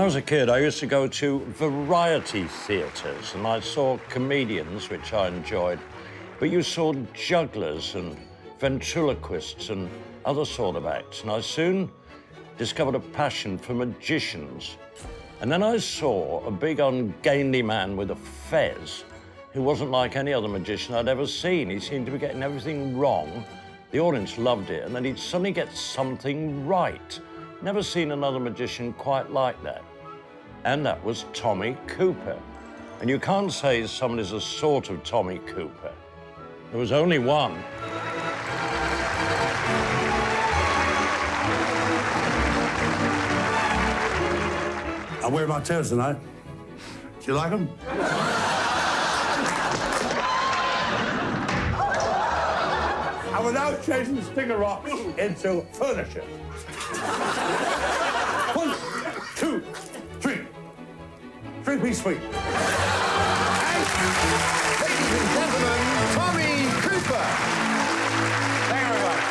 was a kid, I used to go to variety theatres and I saw comedians, which I enjoyed, but you saw jugglers and ventriloquists and other sort of acts, and I soon discovered a passion for magicians. And then I saw a big, ungainly man with a fez who wasn't like any other magician I'd ever seen. He seemed to be getting everything wrong. The audience loved it, and then he'd suddenly get something right. Never seen another magician quite like that. And that was Tommy Cooper. And you can't say someone is a sort of Tommy Cooper. There was only one. I'm wearing my toes tonight. Do you like them? And without changing Stinger rocks into furniture. 1, 2, 3. 3-piece suite. Ladies and gentlemen, Tommy Cooper. Thank you very much.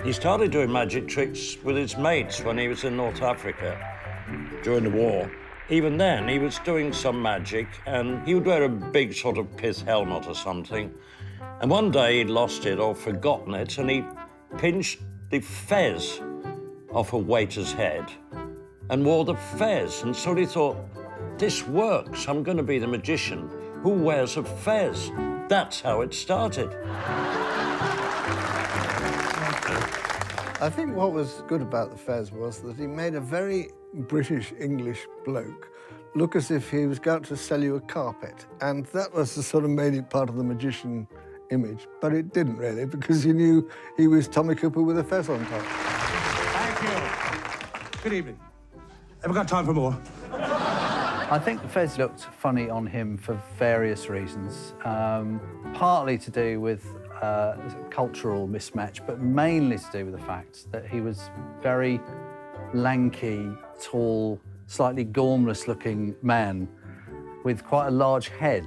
He started doing magic tricks with his mates when he was in North Africa during the war. Even then, he was doing some magic, and he would wear a big sort of pith helmet or something. And one day he'd lost it or forgotten it, and he pinched the fez off a waiter's head and wore the fez. And so he thought, this works. I'm going to be the magician who wears a fez. That's how it started. I think what was good about the fez was that he made a very British English bloke look as if he was going to sell you a carpet. And that was the sort of made it part of the magician image. But it didn't really, because you knew he was Tommy Cooper with a fez on top. Thank you. Good evening. Ever got time for more? I think the fez looked funny on him for various reasons, partly to do with cultural mismatch, but mainly to do with the fact that he was very lanky, tall, slightly gormless-looking man with quite a large head.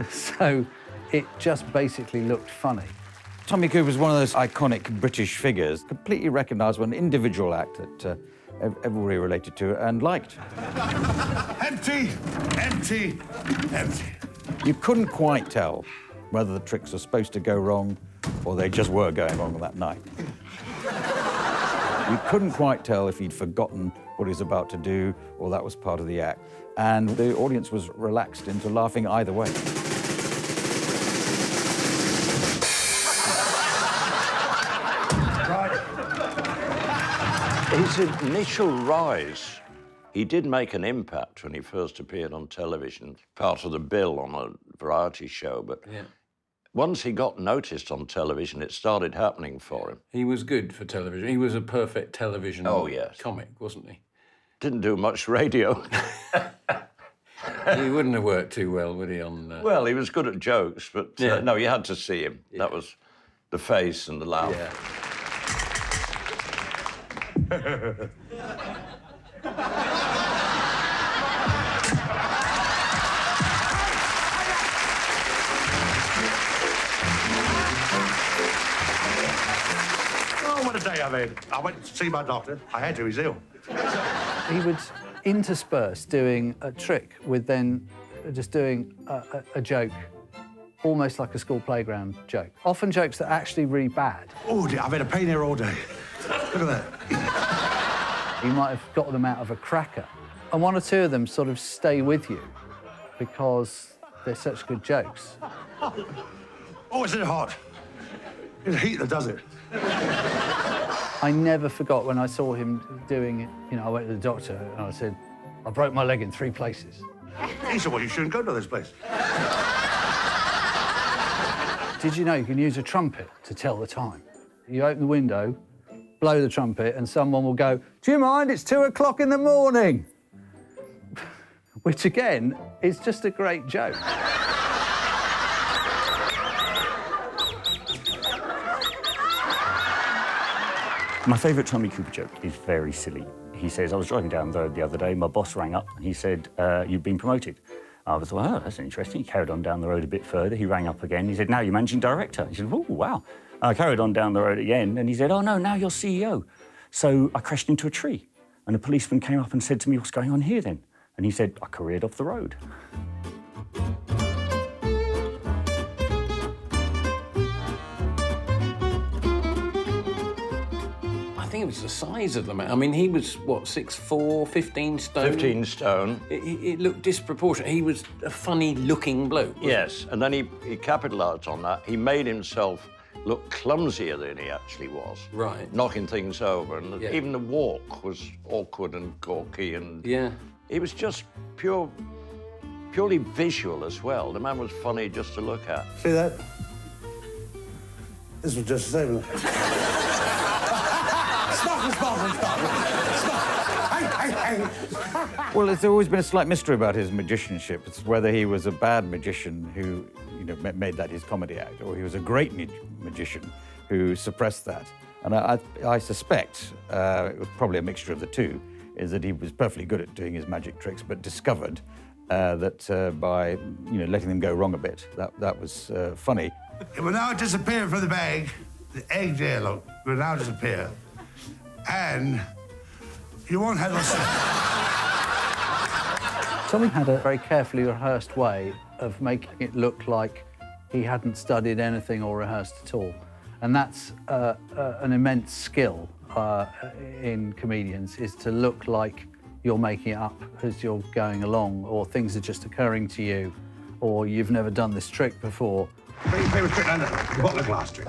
So it just basically looked funny. Tommy Cooper is one of those iconic British figures, completely recognised as an individual act that everybody related to and liked. Empty, empty, empty. You couldn't quite tell whether the tricks were supposed to go wrong or they just were going wrong that night. You couldn't quite tell if he'd forgotten what he was about to do or that was part of the act. And the audience was relaxed into laughing either way. His initial rise, he did make an impact when he first appeared on television, part of the bill on a variety show, but once he got noticed on television, it started happening for him. He was good for television. He was a perfect television comic, wasn't he? Didn't do much radio. He wouldn't have worked too well, would he, on... Well, he was good at jokes, but no, you had to see him. Yeah. That was the face and the laugh. Yeah. Oh, what a day I've had. I went to see my doctor. I had to, he's ill. He would intersperse doing a trick with then just doing a joke, almost like a school playground joke. Often jokes that are actually really bad. Oh, dear, I've had a pain here all day. Look at that. You might have got them out of a cracker. And one or two of them sort of stay with you because they're such good jokes. Oh, is it hot? It's the heat that does it. I never forgot when I saw him doing it. You know, I went to the doctor and I said, I broke my leg in 3 places. He said, well, you shouldn't go to this place. Did you know you can use a trumpet to tell the time? You open the window, blow the trumpet, and someone will go, do you mind? It's 2 o'clock in the morning. Which, again, is just a great joke. My favourite Tommy Cooper joke is very silly. he says, I was driving down the road the other day, my boss rang up and he said, you've been promoted. I was like, oh, that's interesting. He carried on down the road a bit further. He rang up again. He said, now you're managing director. He said, oh, wow. I carried on down the road again and he said, oh, no, now you're CEO. So I crashed into a tree and a policeman came up and said to me, what's going on here then? And he said, I careered off the road. I think it was the size of the man. I mean, he was, what, 6'4", 15 stone? 15 stone. It looked disproportionate. He was a funny-looking bloke. Yes, and then he capitalised on that. He made himself look clumsier than he actually was. Right. Knocking things over, and even the walk was awkward and gawky, and he was just purely visual as well. The man was funny just to look at. See that? This was just the same. Well, there's always been a slight mystery about his magicianship. It's whether he was a bad magician who, made that his comedy act, or he was a great magician who suppressed that. And I suspect it was probably a mixture of the two, is that he was perfectly good at doing his magic tricks, but discovered that by, letting them go wrong a bit, that was funny. It will now disappear from the bag. The egg there, look, will now disappear. And you won't have those... Tommy had a very carefully rehearsed way of making it look like he hadn't studied anything or rehearsed at all. And that's an immense skill in comedians, is to look like you're making it up as you're going along, or things are just occurring to you, or you've never done this trick before. Very famous trick, and the bottle of glass trick.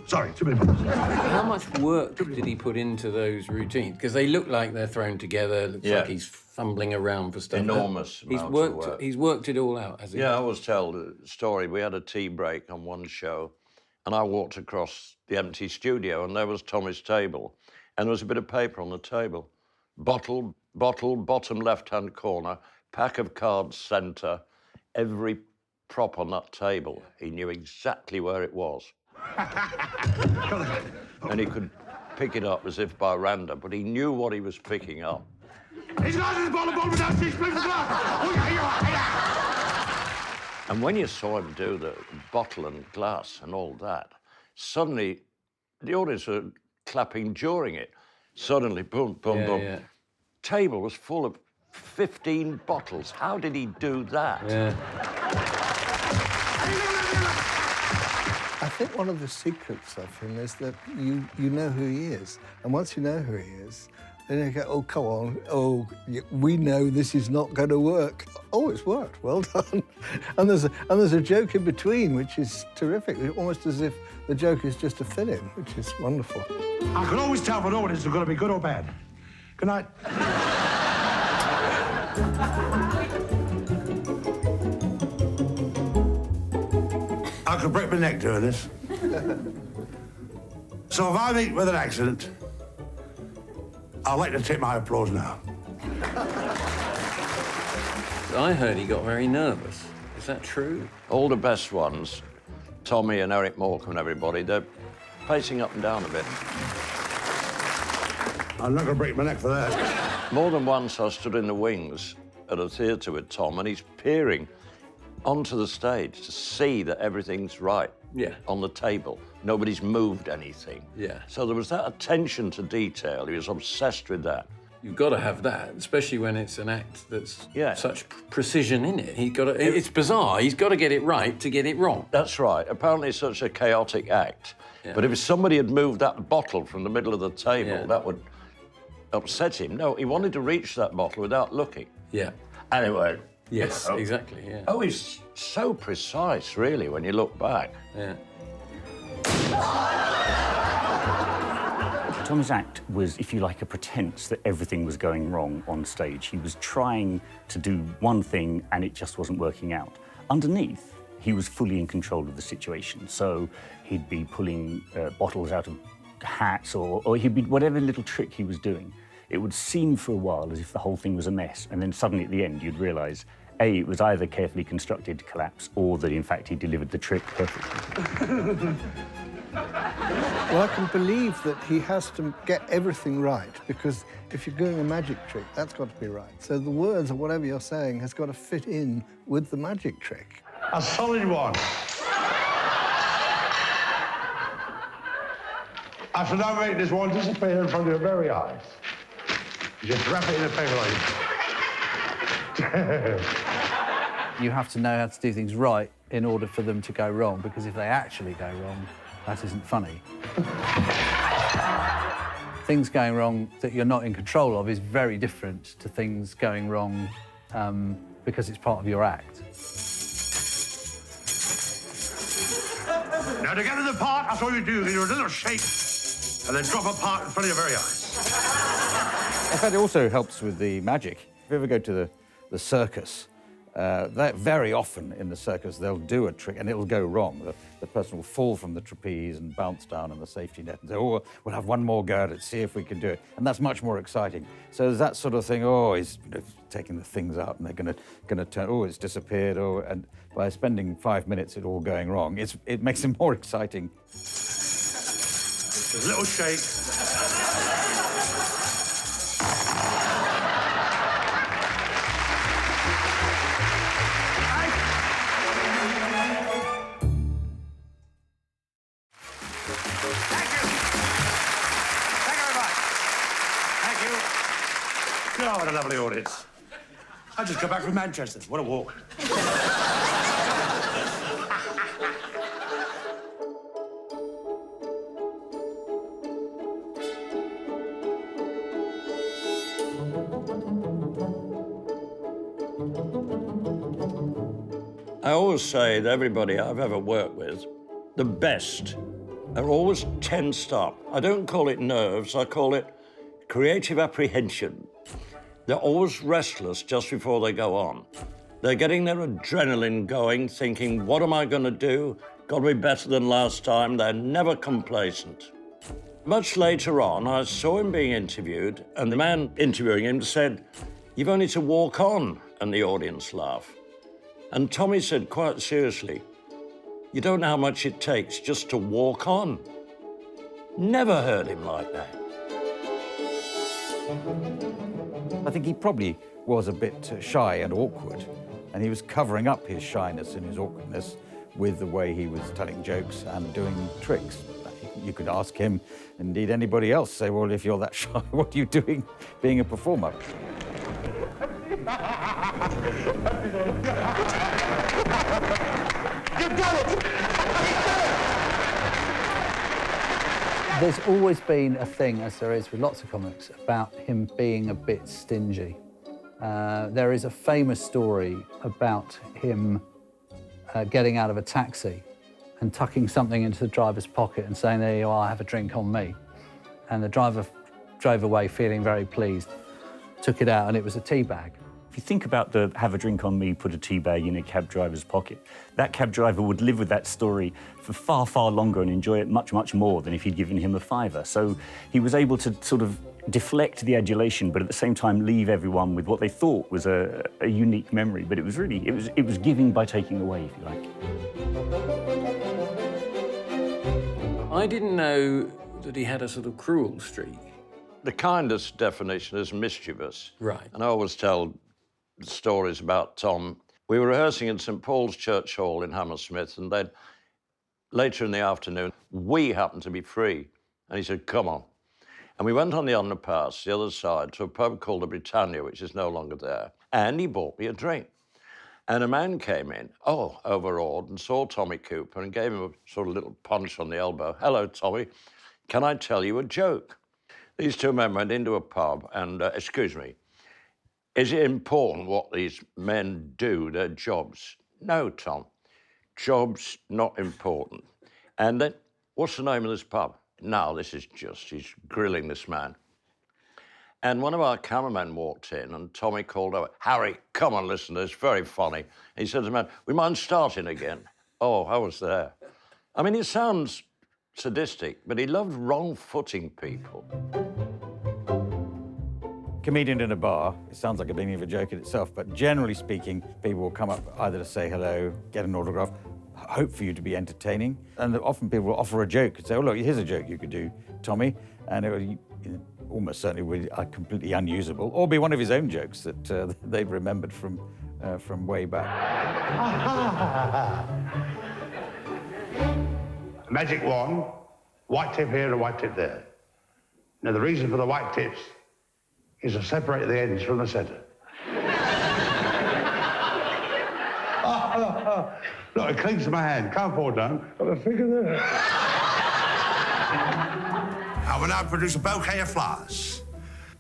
Sorry, too many bottles. How much work did he put into those routines? Because they look like they're thrown together. Looks like he's fumbling around for stuff. Enormous amounts of work. He's worked it all out, has he? Yeah, I always tell the story. We had a tea break on one show, and I walked across the empty studio, and there was Tommy's table, and there was a bit of paper on the table. Bottle, bottom left-hand corner, pack of cards, centre, every prop on that table. He knew exactly where it was. And he could pick it up as if by random, but he knew what he was picking up. He's got his bottle without these places And when you saw him do the bottle and glass and all that, suddenly the audience were clapping during it. Suddenly, boom, boom, boom. Yeah. Table was full of 15 bottles. How did he do that? Yeah. I think one of the secrets of him is that you know who he is. And once you know who he is, then you go, oh, come on, oh, we know this is not going to work. Oh, it's worked, well done. And there's a joke in between, which is terrific, almost as if the joke is just a fill-in, which is wonderful. I can always tell if an audience is going to be good or bad. Good night. I could break my neck doing this. So if I meet with an accident, I'd like to take my applause now. I heard he got very nervous. Is that true? All the best ones, Tommy and Eric Morecambe and everybody, they're pacing up and down a bit. I'm not going to break my neck for that. More than once I stood in the wings at a theatre with Tom, and he's peering onto the stage to see that everything's right on the table. Nobody's moved anything. Yeah. So there was that attention to detail. He was obsessed with that. You've got to have that, especially when it's an act that's such precision in it. It's bizarre. He's got to get it right to get it wrong. That's right. Apparently it's such a chaotic act. Yeah. But if somebody had moved that bottle from the middle of the table, that would upset him. No, he wanted to reach that bottle without looking. Yeah. Anyway. Yes, exactly, yeah. Oh, he's so precise, really, when you look back. Yeah. Tommy's act was, if you like, a pretense that everything was going wrong on stage. He was trying to do one thing and it just wasn't working out. Underneath, he was fully in control of the situation. So he'd be pulling bottles out of hats or he'd be, whatever little trick he was doing, it would seem for a while as if the whole thing was a mess. And then suddenly at the end, you'd realise, A, it was either carefully constructed to collapse or that, in fact, he delivered the trick perfectly. Well, I can believe that he has to get everything right, because if you're doing a magic trick, that's got to be right. So the words or whatever you're saying has got to fit in with the magic trick. A solid one. I shall now make this one disappear in front of your very eyes. You just wrap it in a paper like You have to know how to do things right in order for them to go wrong, because if they actually go wrong, that isn't funny. Things going wrong that you're not in control of is very different to things going wrong because it's part of your act. Now, to get to the part, that's all you do. You do a little shake and then drop a part in front of your very eyes. In fact, it also helps with the magic. If you ever go to the circus, that very often in the circus, they'll do a trick and it'll go wrong. The person will fall from the trapeze and bounce down on the safety net and say, oh, we'll have one more go at it, see if we can do it. And that's much more exciting. So there's that sort of thing, oh, he's taking the things out and they're gonna turn, oh, it's disappeared, oh, and by spending 5 minutes it all going wrong, it makes it more exciting. A little shake. Oh, what a lovely audience. I just got back from Manchester. What a walk. I always say that everybody I've ever worked with, the best, are always tensed up. I don't call it nerves, I call it creative apprehension. They're always restless just before they go on. They're getting their adrenaline going, thinking, what am I going to do? Got to be better than last time. They're never complacent. Much later on, I saw him being interviewed, and the man interviewing him said, you've only to walk on, and the audience laughed. And Tommy said quite seriously, you don't know how much it takes just to walk on. Never heard him like that. I think he probably was a bit shy and awkward, and he was covering up his shyness and his awkwardness with the way he was telling jokes and doing tricks. You could ask him, indeed anybody else, say, well, if you're that shy, what are you doing being a performer? There's always been a thing, as there is with lots of comics, about him being a bit stingy. There is a famous story about him getting out of a taxi and tucking something into the driver's pocket and saying, there you are, have a drink on me. And the driver drove away feeling very pleased, took it out, and it was a tea bag. If you think about the have a drink on me, put a tea bag in a cab driver's pocket, that cab driver would live with that story for far, far longer and enjoy it much, much more than if he'd given him a fiver. So he was able to sort of deflect the adulation, but at the same time leave everyone with what they thought was a unique memory. But it was really, it was giving by taking away, if you like. I didn't know that he had a sort of cruel streak. The kindest definition is mischievous. Right. And I always tell stories about Tom. We were rehearsing in St Paul's Church Hall in Hammersmith, and then later in the afternoon, we happened to be free. And he said, come on. And we went on the underpass, the other side, to a pub called the Britannia, which is no longer there. And he bought me a drink. And a man came in, overawed, and saw Tommy Cooper and gave him a sort of little punch on the elbow. Hello, Tommy. Can I tell you a joke? These two men went into a pub and, excuse me, is it important what these men do, their jobs? No, Tom. Jobs not important. And then, what's the name of this pub? Now, this is just, he's grilling this man. And one of our cameramen walked in and Tommy called over, Harry, come on, listen to this, very funny. He said to the man, we mind starting again? Oh, I was there. I mean, it sounds sadistic, but he loved wrong-footing people. Comedian in a bar, it sounds like a beginning of a joke in itself, but generally speaking, people will come up either to say hello, get an autograph, hope for you to be entertaining. And often people will offer a joke and say, oh, look, here's a joke you could do, Tommy. And it would almost certainly be completely unusable, or be one of his own jokes that they'd remembered from way back. Magic wand, white tip here and a white tip there. Now, the reason for the white tips is to separate the ends from the centre. Look, it clings to my hand. Come forward, don't. Got a finger there. I will now produce a bouquet of flowers.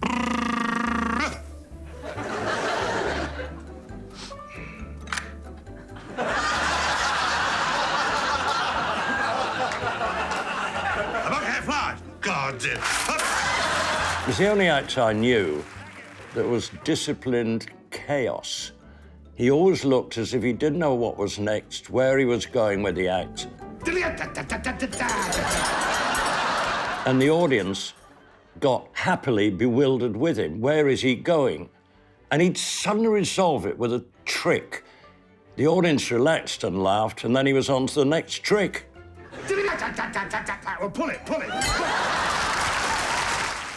A bouquet of flowers. God, dear. It was the only act I knew that was disciplined chaos. He always looked as if he didn't know what was next, where he was going with the act. And the audience got happily bewildered with him. Where is he going? And he'd suddenly resolve it with a trick. The audience relaxed and laughed, and then he was on to the next trick. Well, pull it.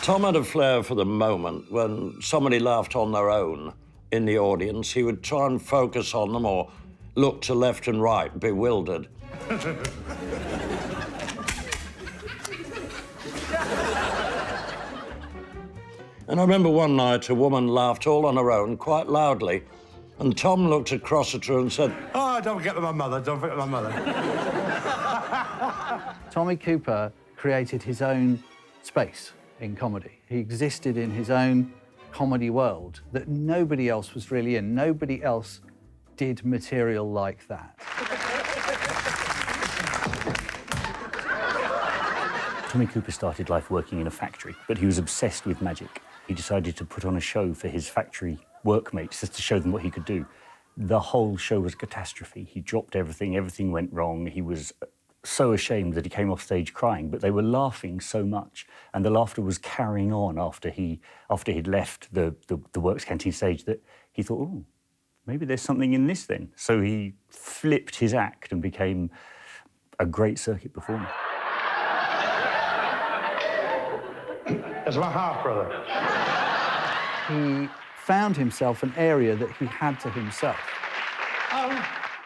Tom had a flair for the moment when somebody laughed on their own in the audience. He would try and focus on them or look to left and right, bewildered. And I remember one night a woman laughed all on her own, quite loudly, and Tom looked across at her and said, Oh, don't forget my mother, Tommy Cooper created his own space in comedy. He existed in his own comedy world that nobody else was really in. Nobody else did material like that. Tommy Cooper started life working in a factory, but he was obsessed with magic. He decided to put on a show for his factory workmates just to show them what he could do. The whole show was a catastrophe. He dropped everything, everything went wrong. He was so ashamed that he came off stage crying, but they were laughing so much, and the laughter was carrying on after he'd left the Works Canteen stage, that he thought, oh, maybe there's something in this then. So he flipped his act and became a great circuit performer. That's my half-brother. He found himself an area that he had to himself,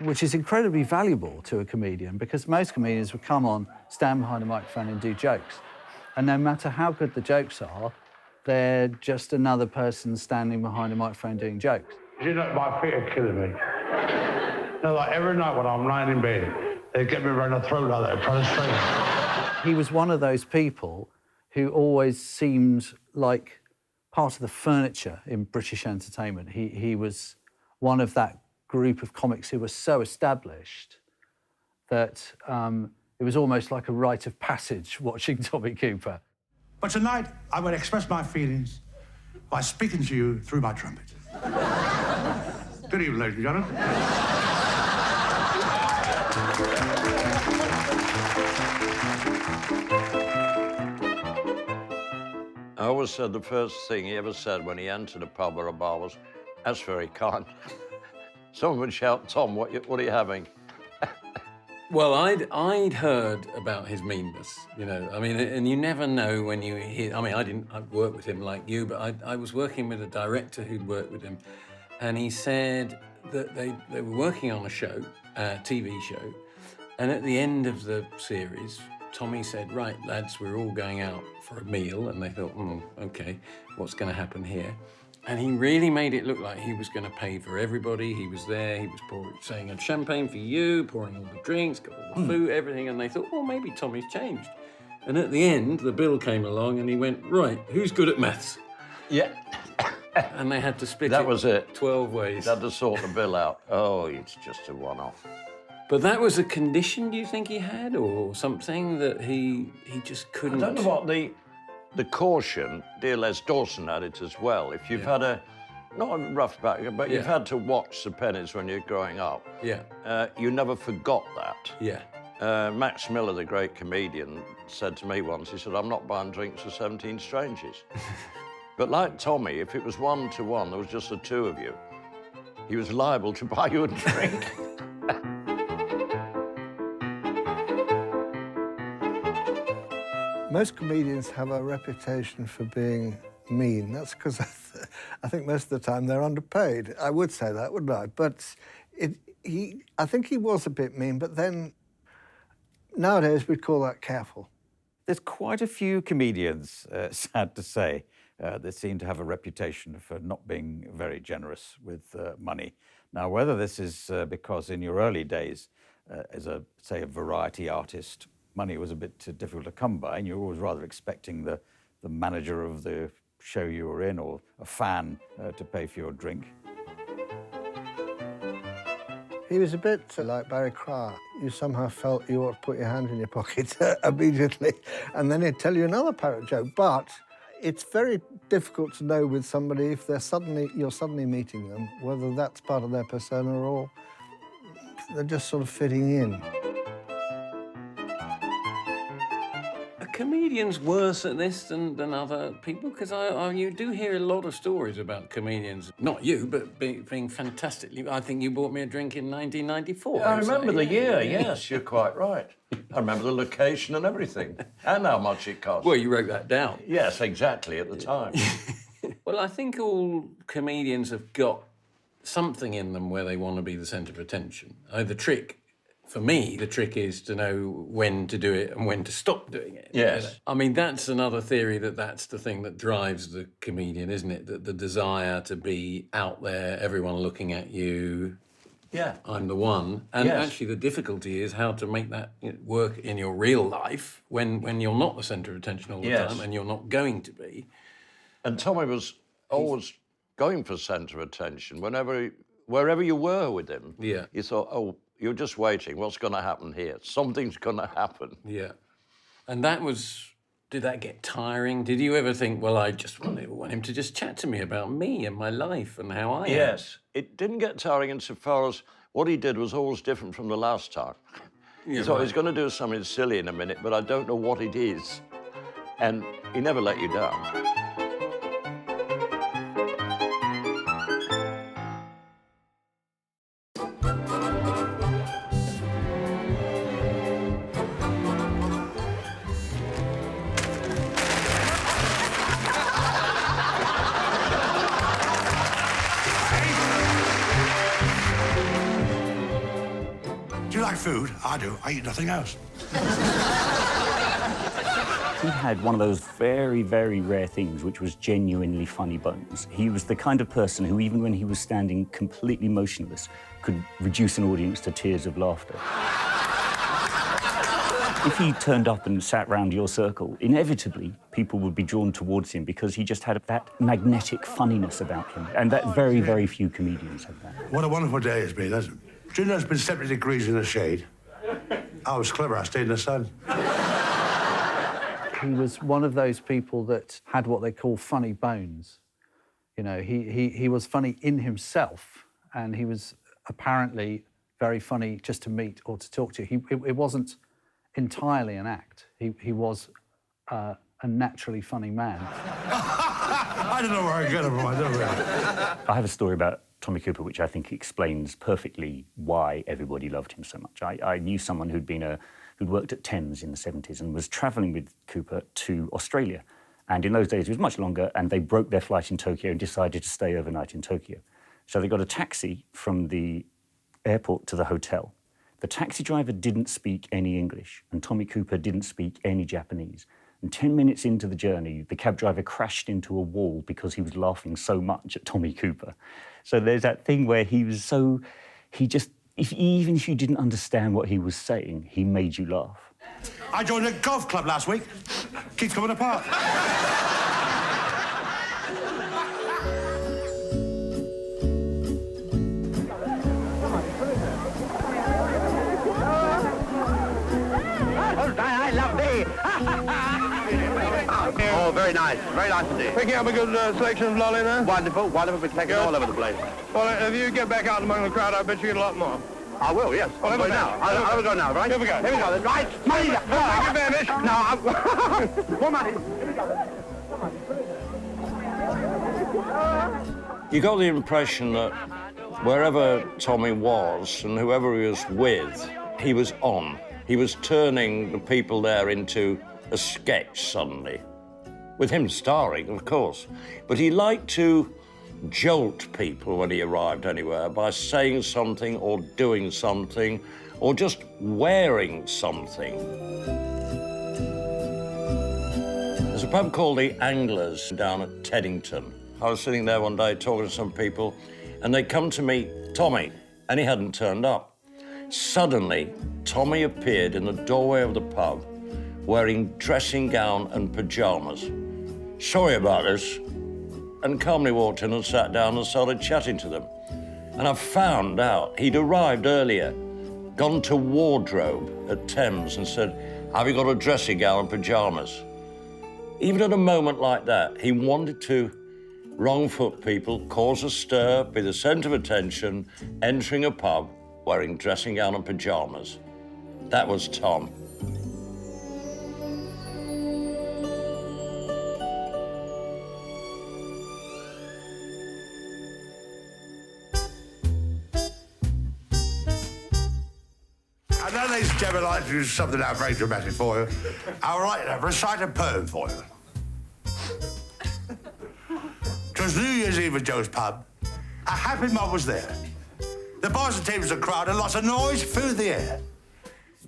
which is incredibly valuable to a comedian, because most comedians would come on, stand behind a microphone and do jokes. And no matter how good the jokes are, they're just another person standing behind a microphone doing jokes. You know, my feet are killing me. No, like every night when I'm lying in bed, they get me around the throat like that, trying to strain. He was one of those people who always seemed like part of the furniture in British entertainment. He was one of that group of comics who were so established that it was almost like a rite of passage watching Tommy Cooper. But tonight, I will express my feelings by speaking to you through my trumpet. Good evening, ladies and gentlemen. I always said the first thing he ever said when he entered a pub or a bar was, "That's very kind." Someone would shout, "Tom, what are you having?" Well, I'd heard about his meanness, you know. I mean, and you never know when you hear. I mean, I'd worked with him like you, but I was working with a director who'd worked with him, and he said that they were working on a show, a TV show, and at the end of the series, Tommy said, "Right, lads, we're all going out for a meal," and they thought, okay, what's going to happen here? And he really made it look like he was going to pay for everybody. He was there, he was saying, champagne for you, pouring all the drinks, got all the food, everything, and they thought, well, maybe Tommy's changed. And at the end, the bill came along and he went, right, who's good at maths? Yeah. And they had to split That was it. 12 ways. They had to sort the bill out. Oh, it's just a one-off. But that was a condition, do you think he had, or something that he just couldn't? I don't know what the caution, dear Les Dawson had it as well. If you've had not a rough back, but you've had to watch the pennies when you're growing up. Yeah. You never forgot that. Yeah. Max Miller, the great comedian, said to me once, he said, "I'm not buying drinks for 17 strangers." But like Tommy, if it was 1-to-1, there was just the two of you, he was liable to buy you a drink. Most comedians have a reputation for being mean. That's because I think most of the time they're underpaid. I would say that, wouldn't I? But I think he was a bit mean, but then nowadays we'd call that careful. There's quite a few comedians, sad to say, that seem to have a reputation for not being very generous with money. Now, whether this is because in your early days, as a variety artist, money was a bit difficult to come by, and you were always rather expecting the manager of the show you were in or a fan to pay for your drink. He was a bit like Barry Cryer. You somehow felt you ought to put your hand in your pocket immediately, and then he'd tell you another parrot joke. But it's very difficult to know with somebody if you're suddenly meeting them, whether that's part of their persona or they're just sort of fitting in. Are comedians worse at this than other people? Because you do hear a lot of stories about comedians, not you, but being fantastically... I think you bought me a drink in 1994. I remember the year, yes, you're quite right. I remember the location and everything, and how much it cost. Well, you wrote that down. Yes, exactly, at the time. Well, I think all comedians have got something in them where they want to be the centre of attention. The trick, for me, the trick is to know when to do it and when to stop doing it. Yes. You know? I mean, that's another theory that's the thing that drives the comedian, isn't it? The desire to be out there, everyone looking at you. Yeah. I'm the one. And yes. Actually, the difficulty is how to make that work in your real life when you're not the centre of attention all the yes. time and you're not going to be. And Tommy was always going for centre of attention. Wherever you were with him, yeah. you thought, oh, you're just waiting. What's going to happen here? Something's going to happen. Yeah. And did that get tiring? Did you ever think, well, I just want him to just chat to me about me and my life and how I am? Yes. It didn't get tiring insofar as what he did was always different from the last time. Yeah, He thought right. he's going to do something silly in a minute, but I don't know what it is. And he never let you down. Do you like food? I do. I eat nothing else. He had one of those very, very rare things, which was genuinely funny bones. He was the kind of person who, even when he was standing completely motionless, could reduce an audience to tears of laughter. If he turned up and sat round your circle, inevitably people would be drawn towards him because he just had that magnetic funniness about him. And that very, very few comedians have that. What a wonderful day it's been, hasn't it? Do you know it's been 70 degrees in the shade? I was clever, I stayed in the sun. He was one of those people that had what they call funny bones. You know, he was funny in himself, and he was apparently very funny just to meet or to talk to. It wasn't entirely an act. He was a naturally funny man. I don't know where I got it from, I don't really. I have a story about Tommy Cooper, which I think explains perfectly why everybody loved him so much. I knew someone who'd worked at Thames in the 70s and was travelling with Cooper to Australia. And in those days, it was much longer, and they broke their flight in Tokyo and decided to stay overnight in Tokyo. So they got a taxi from the airport to the hotel. The taxi driver didn't speak any English, and Tommy Cooper didn't speak any Japanese. And 10 minutes into the journey, the cab driver crashed into a wall because he was laughing so much at Tommy Cooper. So there's that thing where even if you didn't understand what he was saying, he made you laugh. I joined a golf club last week. Keeps coming apart. I love thee. Oh, very nice. Very nice indeed. Picking up a good selection of lolly there? Wonderful, wonderful. Been taken all over the place. Well, if you get back out among the crowd, I bet you get a lot more. I will, yes. Well, I'll go now. I'll go now, right? Here we go. Here we go, then. Right. Money. Take advantage. No, more money. You got the impression that wherever Tommy was and whoever he was with, he was on. He was turning the people there into a sketch suddenly, with him starring, of course. But he liked to jolt people when he arrived anywhere by saying something or doing something or just wearing something. There's a pub called the Anglers down at Teddington. I was sitting there one day talking to some people, and they come to meet Tommy, and he hadn't turned up. Suddenly, Tommy appeared in the doorway of the pub wearing dressing gown and pyjamas. Sorry about this, and calmly walked in and sat down and started chatting to them. And I found out he'd arrived earlier, gone to wardrobe at Thames and said, have you got a dressing gown and pyjamas? Even at a moment like that, he wanted to wrong foot people, cause a stir, be the centre of attention, entering a pub wearing dressing gown and pyjamas. That was Tom. I know, ladies and gentlemen, I'd like to do something now very dramatic for you. I'll recite a poem for you. 'Twas New Year's Eve at Joe's pub. A happy mob was there. The bars and tables were crowded, lots of noise filled the air.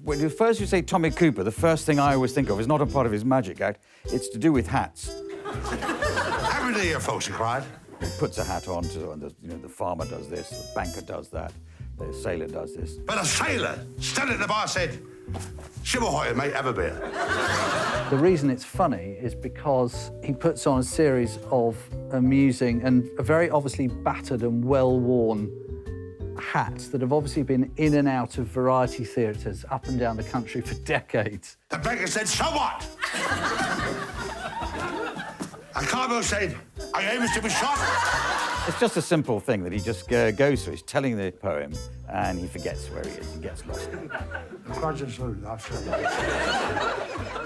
When you say Tommy Cooper, the first thing I always think of is not a part of his magic act, it's to do with hats. Happy New Year, folks, he cried. He puts a hat on, the farmer does this, the banker does that, the sailor does this. But a sailor, standing at the bar, said, "Ship ahoy, mate, have a beer." The reason it's funny is because he puts on a series of amusing and very obviously battered and well-worn hats that have obviously been in and out of variety theatres up and down the country for decades. The banker said, "So what?" A cowboy said, "Are you aiming to be shot?" It's just a simple thing that he just goes through. He's telling the poem and he forgets where he is. He gets lost. I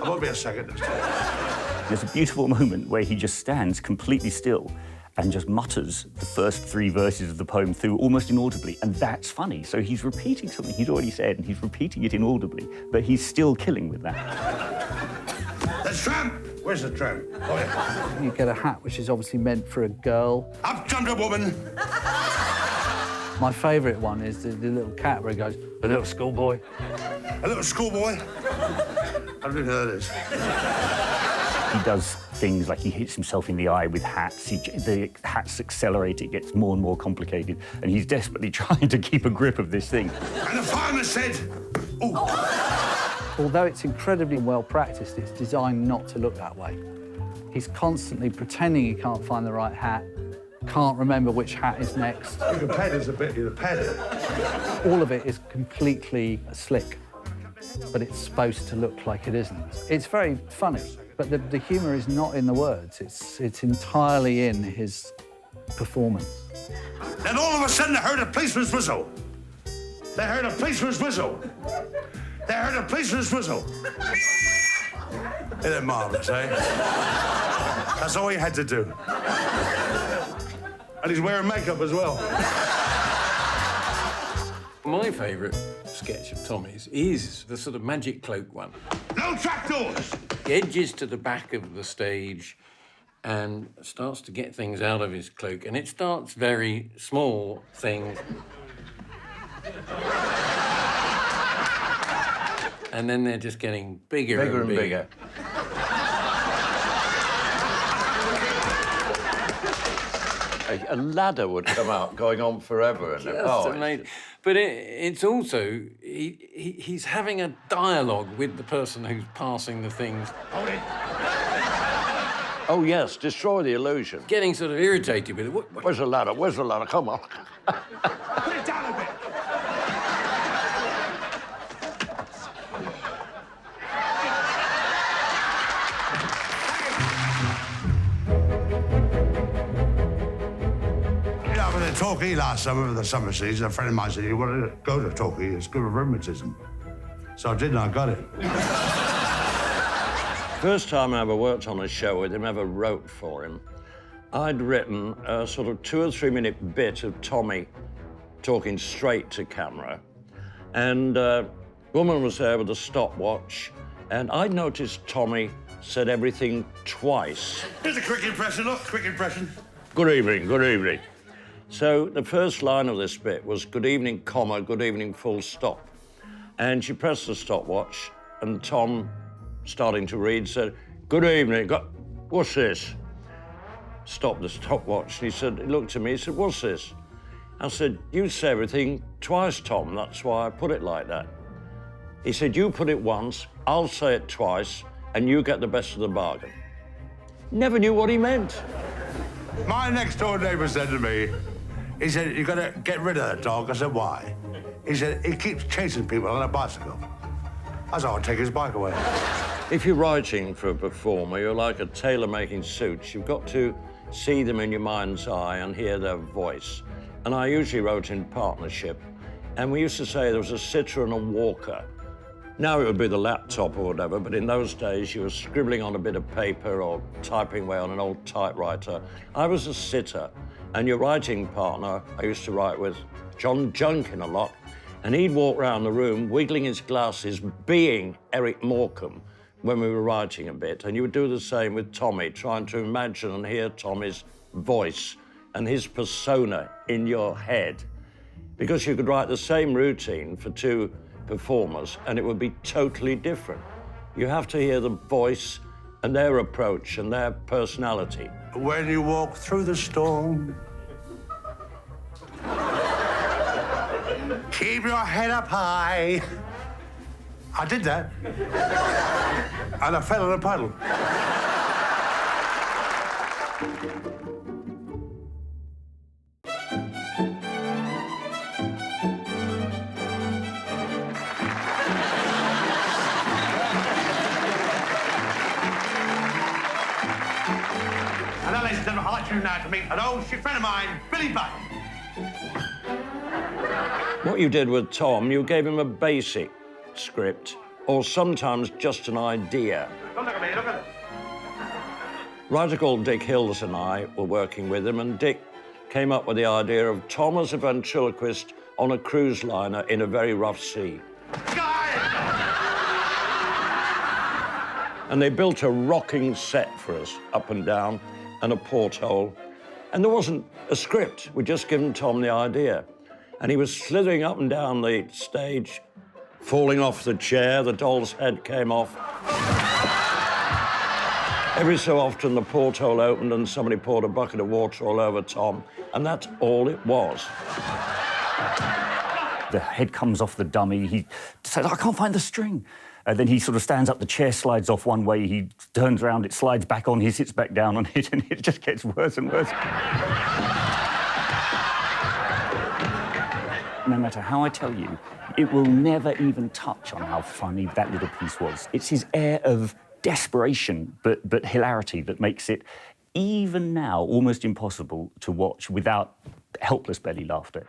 won't be a second this time. There's a beautiful moment where he just stands completely still and just mutters the first 3 verses of the poem through almost inaudibly, and that's funny. So he's repeating something he'd already said, and he's repeating it inaudibly, but he's still killing with that. The tramp! Where's the tramp? Oh, yeah. You get a hat which is obviously meant for a girl. Up jumped a woman. My favourite one is the little cat where he goes, "A little schoolboy." A little schoolboy. I don't know who that is. He does things like he hits himself in the eye with hats. The hats accelerate, it gets more and more complicated, and he's desperately trying to keep a grip of this thing. And the fireman said, "Oh." Although it's incredibly well practiced, it's designed not to look that way. He's constantly pretending he can't find the right hat, can't remember which hat is next. You can pad us a bit, you can pad it. All of it is completely slick, but it's supposed to look like it isn't. It's very funny, but the humour is not in the words. It's entirely in his performance. Then all of a sudden, they heard a policeman's whistle. They heard a policeman's whistle. They heard a policeman's whistle. Isn't it marvellous, eh? That's all he had to do. And he's wearing makeup as well. My favourite sketch of Tommy's is the sort of magic cloak one. No trapdoors! He edges to the back of the stage and starts to get things out of his cloak, and it starts very small things. And then they're just getting bigger and bigger. A ladder would come out going on forever. And Amazing. But it's also, he's having a dialogue with the person who's passing the things. Hold it. Oh, yes, destroy the illusion. Getting sort of irritated with it. Where's the ladder? Where's the ladder? Come on. Put it down a bit. Torquay last summer for the summer season, a friend of mine said, "You want to go to Torquay? It's good for rheumatism." So I did, and I got it. First time I ever worked on a show with him, ever wrote for him, I'd written a sort of 2 or 3 minute bit of Tommy talking straight to camera. And a woman was there with a stopwatch, And I noticed Tommy said everything twice. Here's a quick impression, look, quick impression. Good evening, good evening. So the first line of this bit was good evening, comma, good evening, full stop. And she pressed the stopwatch, and Tom, starting to read, said, good evening, what's this? Stopped the stopwatch, and he looked at me, he said, what's this? I said, you say everything twice, Tom, that's why I put it like that. He said, you put it once, I'll say it twice, and you get the best of the bargain. Never knew what he meant. My next door neighbour said to me, he said, you've got to get rid of that dog. I said, why? He said, he keeps chasing people on a bicycle. I said, I'll take his bike away. If you're writing for a performer, you're like a tailor making suits. You've got to see them in your mind's eye and hear their voice. And I usually wrote in partnership, and we used to say there was a sitter and a walker. Now it would be the laptop or whatever, but in those days you were scribbling on a bit of paper or typing away on an old typewriter. I was a sitter, and your writing partner, I used to write with John Junkin a lot, and he'd walk around the room wiggling his glasses, being Eric Morecambe when we were writing a bit, and you would do the same with Tommy, trying to imagine and hear Tommy's voice and his persona in your head, because you could write the same routine for two performers and it would be totally different. You have to hear the voice and their approach and their personality. When you walk through the storm, keep your head up high. I did that. And I fell in a puddle. Ladies and gentlemen, I'd like you now to meet an old friend of mine, Billy Buck. What you did with Tom, you gave him a basic script, or sometimes just an idea. Don't look at me, look at it. A writer called Dick Hills and I were working with him, and Dick came up with the idea of Tom as a ventriloquist on a cruise liner in a very rough sea. And they built a rocking set for us, up and down, and a porthole. And there wasn't a script. We'd just given Tom the idea. And he was slithering up and down the stage, falling off the chair, the doll's head came off. Every so often, the porthole opened and somebody poured a bucket of water all over Tom, and that's all it was. The head comes off the dummy. He says, I can't find the string. Then he sort of stands up, the chair slides off one way, he turns around, it slides back on, he sits back down on it, and it just gets worse and worse. No matter how I tell you, it will never even touch on how funny that little piece was. It's his air of desperation, but hilarity that makes it, even now, almost impossible to watch without helpless belly laughter.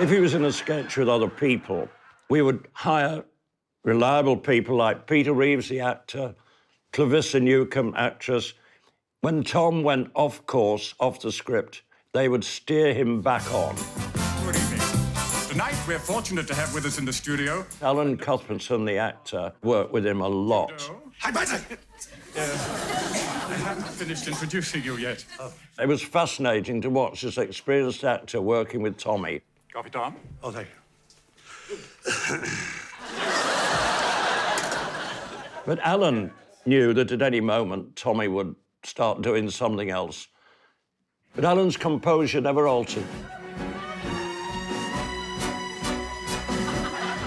If he was in a sketch with other people, we would hire reliable people like Peter Reeves, the actor, Clarissa Newcomb, actress. When Tom went off course, off the script, they would steer him back on. Good evening. Tonight, we're fortunate to have with us in the studio... Alan Cuthbertson, the actor, worked with him a lot. Hi, Patrick! I haven't finished introducing you yet. It was fascinating to watch this experienced actor working with Tommy. Coffee, Tom? Oh, thank you. But Alan knew that at any moment Tommy would start doing something else. But Alan's composure never altered.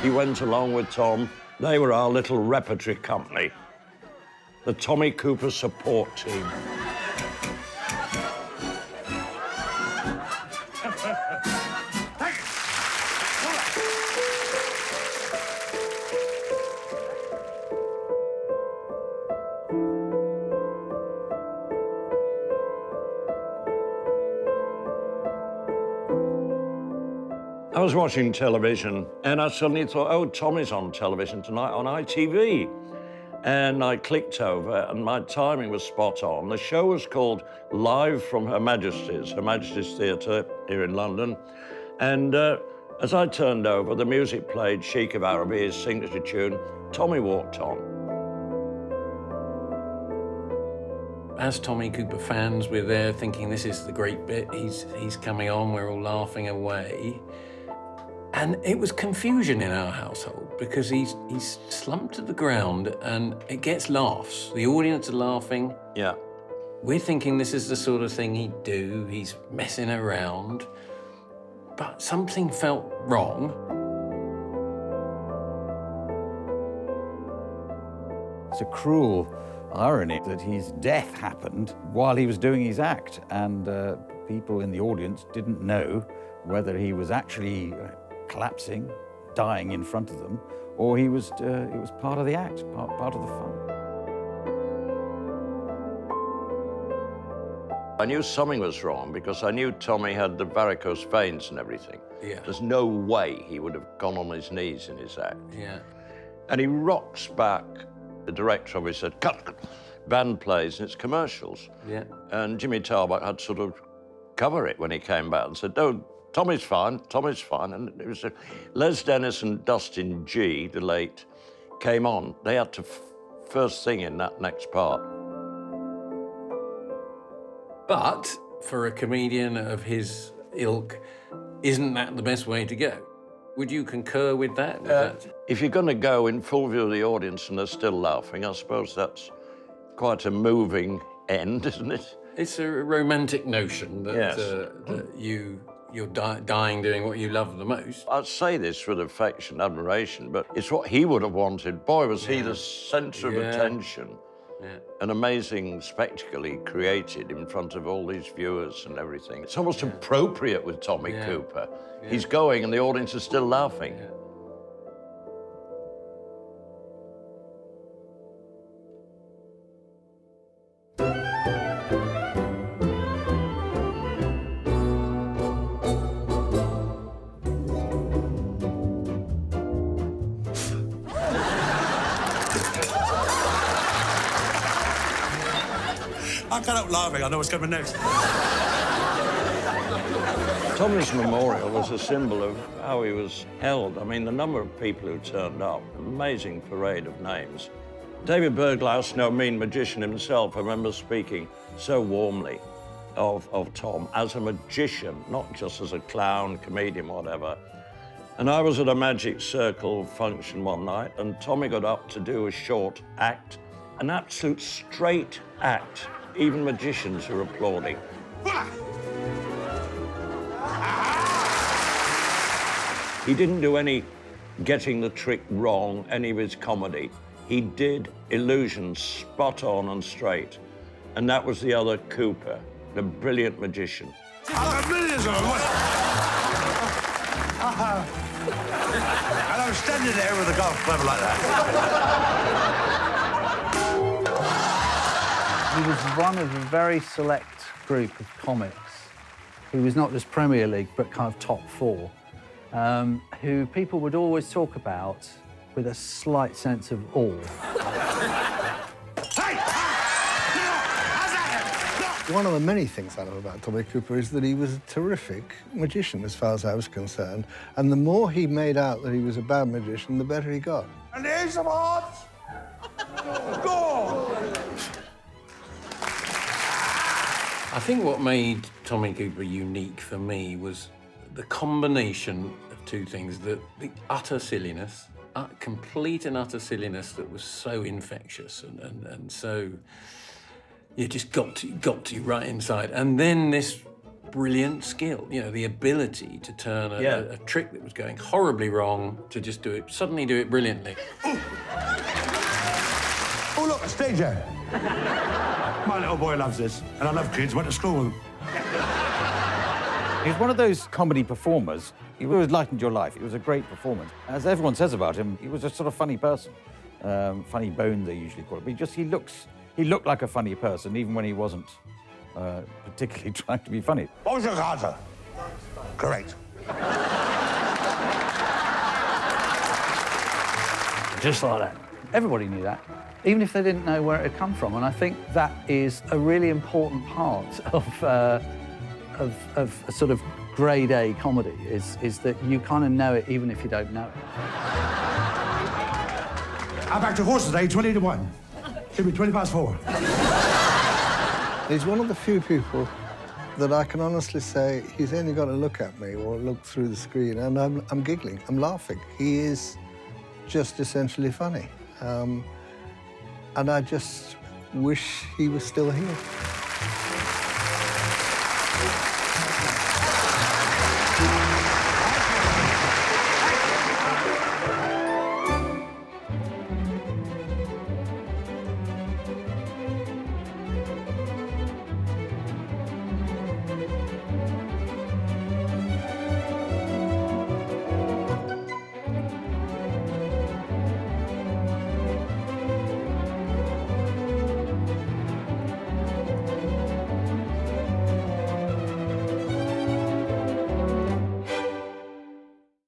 He went along with Tom. They were our little repertory company, the Tommy Cooper support team. I was watching television and I suddenly thought, oh, Tommy's on television tonight on ITV. And I clicked over and my timing was spot on. The show was called Live from Her Majesty's Theatre here in London. And as I turned over, the music played Sheik of Araby, his signature tune. Tommy walked on. As Tommy Cooper fans, we're there thinking this is the great bit. He's coming on, we're all laughing away. And it was confusion in our household because he's slumped to the ground and it gets laughs. The audience are laughing. Yeah. We're thinking this is the sort of thing he'd do. He's messing around. But something felt wrong. It's a cruel irony that his death happened while he was doing his act, and people in the audience didn't know whether he was actually collapsing, dying in front of them, or it was part of the act, part of the fun. I knew something was wrong because I knew Tommy had the varicose veins and everything. Yeah. There's no way he would have gone on his knees in his act. Yeah. And he rocks back. The director of it said, cut. Band plays and it's commercials. Yeah. And Jimmy Tarbuck had to sort of cover it when he came back and said, no, Tommy's fine. And it was Les Dennis and Dustin G, the late, came on. They had to first sing in that next part. But for a comedian of his ilk, isn't that the best way to go? Would you concur with that? If you're going to go in full view of the audience and they're still laughing, I suppose that's quite a moving end, isn't it? It's a romantic notion that, Yes. that you're dying doing what you love the most. I'd say this with affection, admiration, but it's what he would have wanted. Boy, was he the centre of attention. Yeah. An amazing spectacle he created in front of all these viewers and everything. It's almost appropriate with Tommy Cooper. Yeah. He's going and the audience is still laughing. Yeah. I can't help laughing. I know what's coming next. Tommy's memorial was a symbol of how he was held. I mean, the number of people who turned up, amazing parade of names. David Berglaus, no mean magician himself, I remember speaking so warmly of Tom as a magician, not just as a clown, comedian, whatever. And I was at a Magic Circle function one night, and Tommy got up to do a short act, an absolute straight act. Even magicians are applauding. He didn't do any getting the trick wrong, any of his comedy. He did illusions spot on and straight. And that was the other Cooper, the brilliant magician. I've got millions of them. And I'm standing there with a golf club like that. He was one of a very select group of comics who was not just Premier League, but kind of top four, who people would always talk about with a slight sense of awe. One of the many things I know about Tommy Cooper is that he was a terrific magician, as far as I was concerned. And the more he made out that he was a bad magician, the better he got. And the Ace of Hearts. Go! I think what made Tommy Cooper unique for me was the combination of two things, the utter silliness, complete and utter silliness that was so infectious and so, you just got to you right inside. And then this brilliant skill, you know, the ability to turn a trick that was going horribly wrong to just suddenly do it brilliantly. Oh, look, a stage air. My little boy loves this, and I love kids. Went to school with them. He was one of those comedy performers. He always lightened your life. It was a great performance. As everyone says about him, he was a sort of funny person. Funny bone, they usually call it. But he looked like a funny person, even when he wasn't particularly trying to be funny. What was your answer? Correct. Just like that. Everybody knew that, even if they didn't know where it had come from. And I think that is a really important part of a sort of grade A comedy is that you kind of know it even if you don't know it. I backed a horse today, 20 to 1. Give me 20 past 4. He's one of the few people that I can honestly say he's only got to look at me or look through the screen and I'm giggling, I'm laughing. He is just essentially funny. And I just wish he was still here.